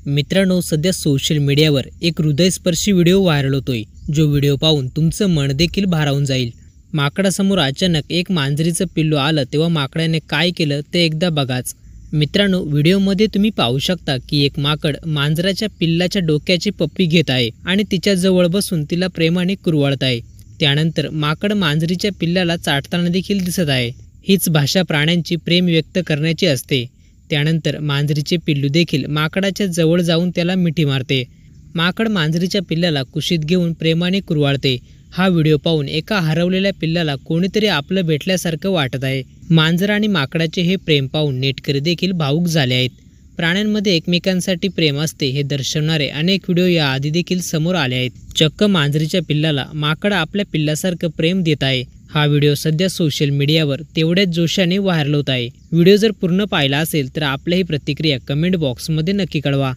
मित्रांनो, सध्या सोशल मीडियावर एक हृदयस्पर्शी व्हिडिओ व्हायरल होतोय, जो व्हिडिओ पाहून तुमचं मन देखील भारावून जाईल। माकडासमोर अचानक एक मांजरीचं पिल्लू आलं तेव्हा माकडाने काय केलं ते एकदा बघाच। मित्रांनो, व्हिडिओमध्ये तुम्ही पाहू शकता की एक माकड मांजराच्या पिल्लाच्या डोक्याची पप्पी घेत आहे आणि तिच्या जवळ बसून तिला प्रेमाने कुरवाळत आहे। त्यानंतर माकड मांजरीच्या पिल्लाला चाटताना देखील दिसत आहे। हीच भाषा प्राण्यांची प्रेम व्यक्त करण्याची असते। त्यानंतर मांजरीचे पिल्लू देखील माकडाच्या जवळ जाऊन त्याला मिठी मारते। माकड मांजरीच्या पिल्लाला कुशीत घेऊन प्रेमाने कुरवाळते। हा व्हिडिओ पाहून एका हरवलेल्या पिल्लाला कोणीतरी आपलं भेटल्यासारखं वाटत आहे। मांजर आणि माकडाचे हे प्रेम पाहून नेटकरी देखील भावुक झाले आहेत। प्राण्यांमध्ये एकमेकांसाठी प्रेम असते हे दर्शवणारे अनेक व्हिडिओ याआधी देखील समोर आले आहेत। चक्क मांजरीच्या पिल्लाला माकड आपल्या पिल्लासारखं प्रेम देत आहे। हा व्हिडिओ सध्या सोशल मीडियावर तेवढ्याच जोशाने व्हायरल होत आहे। व्हिडिओ जर पूर्ण पाहिला असेल तर आपल्याही प्रतिक्रिया कमेंट बॉक्समध्ये नक्की कळवा।